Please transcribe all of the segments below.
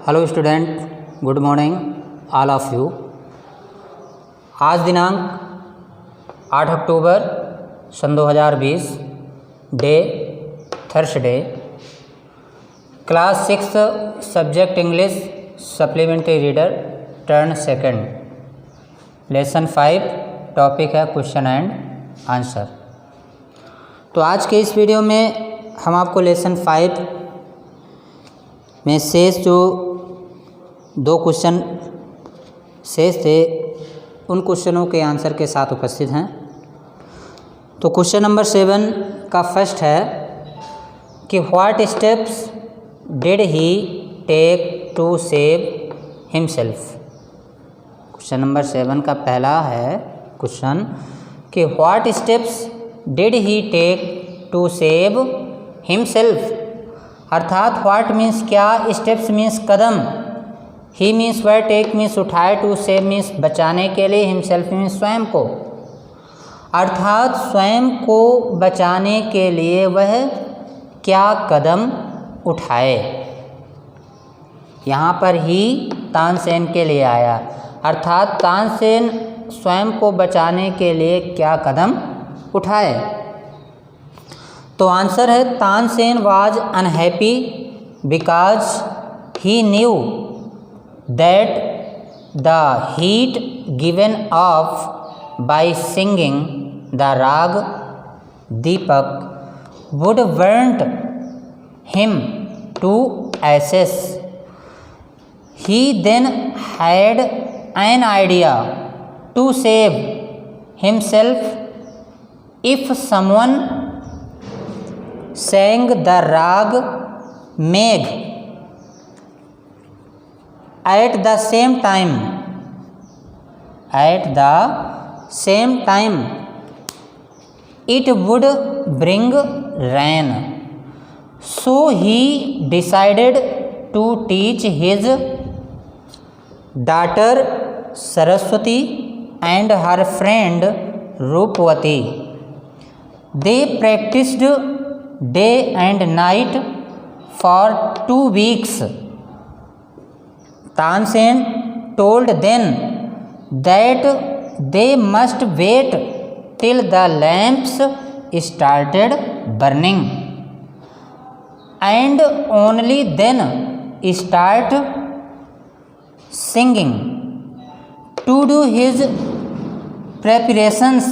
Hello student, good morning all of you. आज दिनांक 8 अक्टूबर सन 2020, day Thursday, class 6 subject English supplementary reader turn second, lesson 5, topic है question and answer. तो आज के इस वीडियो में हम आपको लेसन 5 में शेष जो 2 क्वेश्चन शेष थे उन क्वेश्चनों के आंसर के साथ उपस्थित हैं। तो क्वेश्चन नंबर 7 का फर्स्ट है कि what steps did he take to save himself. Question number 7 का पहला है क्वेश्चन कि what steps did he take to save himself, अर्थात व्हाट मीन्स क्या, स्टेप्स मीन्स कदम, ही मीन्स वह, टेक मीन्स उठाए, टू सेव मीन्स बचाने के लिए, हिमसेल्फ मीन्स स्वयं को, अर्थात स्वयं को बचाने के लिए वह क्या कदम उठाए। यहाँ पर ही तानसेन के लिए आया, अर्थात तानसेन स्वयं को बचाने के लिए क्या कदम उठाए। तो आंसर है Tansen was unhappy because he new that the heat given off by singing the rag Deepak would burn him to ashes. He then had an idea to save himself if someone sang the rag Megh at the same time it would bring rain. So he decided to teach his daughter Saraswati and her friend Rupavati. They practiced day and night for 2 weeks. Tansen told them that they must wait till the lamps started burning and only then start singing. To do his preparations,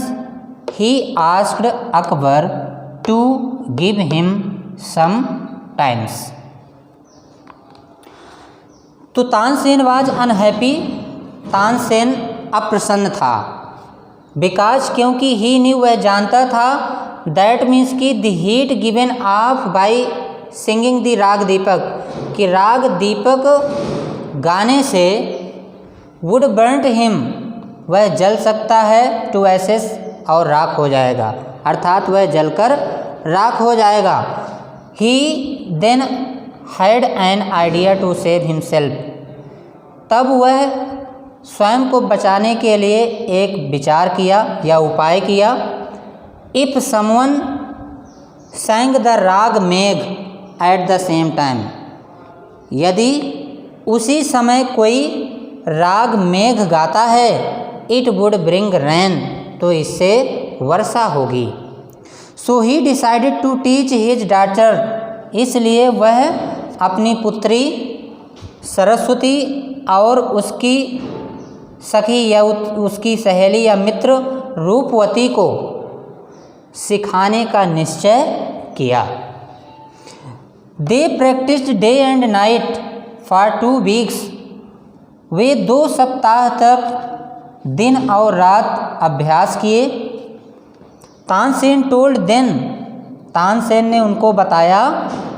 he asked Akbar to give him some time. तो Tansen was unhappy, Tansen अप्रसन्न था, because क्योंकि ही new वह जानता था, that means कि the heat given of by singing the राग दीपक, कि राग दीपक गाने से वुड बर्न्ट हिम वह जल सकता है, टू एसेस और राख हो जाएगा, अर्थात वह जलकर राख हो जाएगा। He then had an idea to save himself, तब वह स्वयं को बचाने के लिए एक विचार किया या उपाय किया। इफ़ समवन सैंग द राग मेघ एट द सेम टाइम, यदि उसी समय कोई राग मेघ गाता है, इट वुड ब्रिंग रेन, तो इससे वर्षा होगी। So he decided to teach his daughter, इसलिए वह अपनी पुत्री सरस्वती और उसकी सखी या उसकी सहेली या मित्र रूपवती को सिखाने का निश्चय किया। They practised day and night for 2 weeks, वे 2 सप्ताह तक दिन और रात अभ्यास किए। तानसेन टोल्ड देन, तानसेन ने उनको बताया,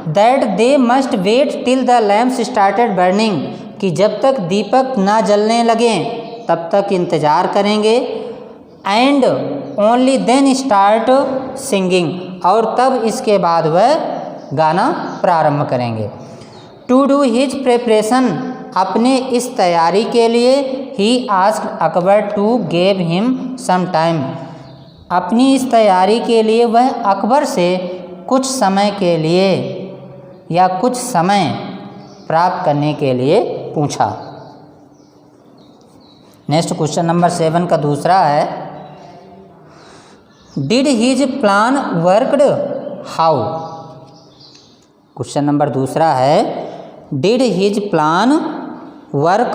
that they must wait till the lamps started burning, कि जब तक दीपक ना जलने लगें तब तक इंतज़ार करेंगे। And only then start singing, और तब इसके बाद वह गाना प्रारंभ करेंगे। टू डू हिज प्रिपरेशन, अपने इस तैयारी के लिए, he asked Akbar to gave him some time, अपनी इस तैयारी के लिए वह अकबर से कुछ समय के लिए या कुछ समय प्राप्त करने के लिए पूछा। नेक्स्ट क्वेश्चन नंबर 7 का दूसरा है, did his plan worked how. Question number दूसरा है, did his plan work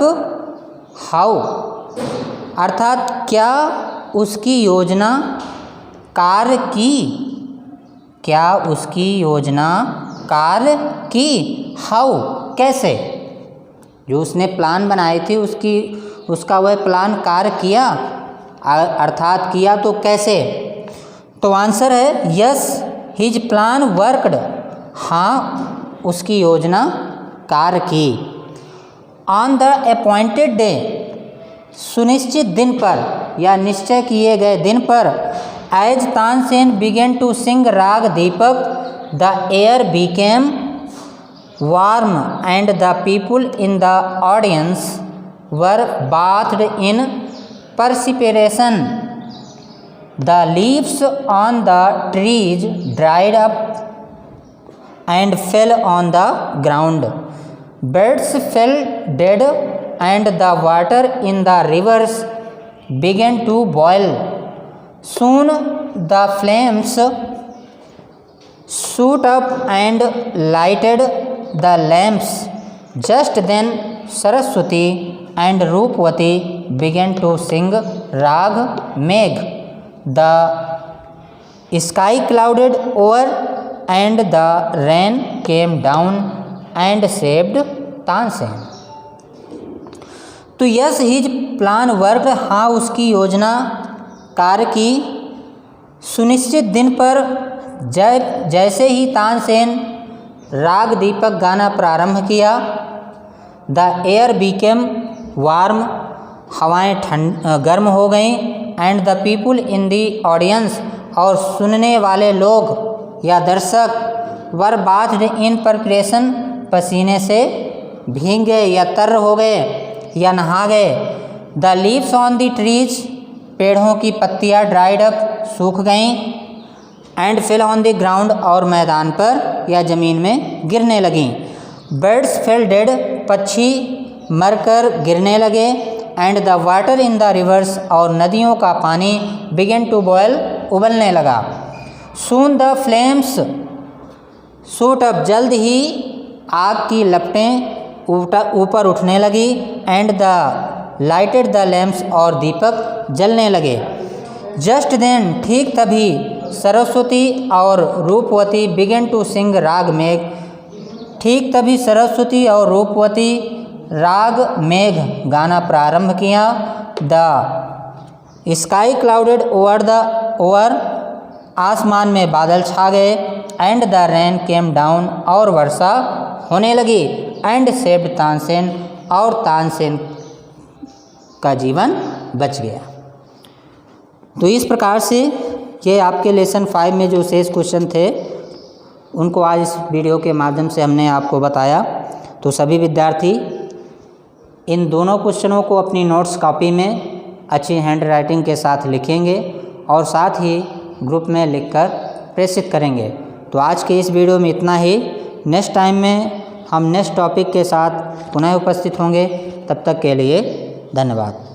how, अर्थात क्या उसकी योजना कार्य की, क्या उसकी योजना कार्य की, हाउ कैसे, जो उसने प्लान बनाई थी उसका वह प्लान कार्य किया, अर्थात किया तो कैसे। तो आंसर है यस हिज प्लान वर्कड, हाँ उसकी योजना कार्य की। ऑन द अपॉइंटेड डे, सुनिश्चित दिन पर या निश्चय किए गए दिन पर, as Tansen began to sing raga Deepak, the air became warm and the people in the audience were bathed in perspiration. The leaves on the trees dried up and fell on the ground. Birds fell dead and the water in the rivers began to boil. Soon the flames shoot up and lighted the lamps. Just then Saraswati and Roopwati began to sing Rag Megh. The sky clouded over and the rain came down and saved Tansen. तो yes his plan work, हाँ उसकी योजना कार्य की। सुनिश्चित दिन पर जैसे ही तानसेन राग दीपक गाना प्रारंभ किया, द एयर बीकेम वार्म, हवाएं गर्म हो गईं, and the people in the audience, और सुनने वाले लोग या दर्शक, वर बाथ्ड इन परस्पिरेशन, पसीने से भीग गए या तर हो गए या नहा गए। The leaves on the trees, पेड़ों की पत्तियां ड्राइड अप, सूख गईं, and fell on the ground, और मैदान पर या ज़मीन में गिरने लगीं। बर्ड्स फेल डेड, पक्षी मरकर गिरने लगे, and the water in the reverse, और नदियों का पानी बिगेन टू बॉयल, उबलने लगा। Soon the flames shoot up, जल्द ही आग की लपटें ऊपर उठने लगी, and the lighted the lamps, और दीपक जलने लगे। जस्ट देन, ठीक तभी, सरस्वती और रूपवती बिगेन टू सिंग राग मेघ, ठीक तभी सरस्वती और रूपवती राग मेघ गाना प्रारंभ किया। द स्काई क्लाउडेड ओवर, आसमान में बादल छा गए, and the rain came down, और वर्षा होने लगी, एंड सेव्ड तानसेन, और तानसेन का जीवन बच गया। तो इस प्रकार से ये आपके लेसन 5 में जो शेष क्वेश्चन थे उनको आज इस वीडियो के माध्यम से हमने आपको बताया। तो सभी विद्यार्थी इन दोनों क्वेश्चनों को अपनी नोट्स कॉपी में अच्छी हैंड राइटिंग के साथ लिखेंगे और साथ ही ग्रुप में लिखकर प्रेषित करेंगे। तो आज के इस वीडियो में इतना ही। नेक्स्ट टाइम में हम नेक्स्ट टॉपिक के साथ पुनः उपस्थित होंगे। तब तक के लिए धन्यवाद।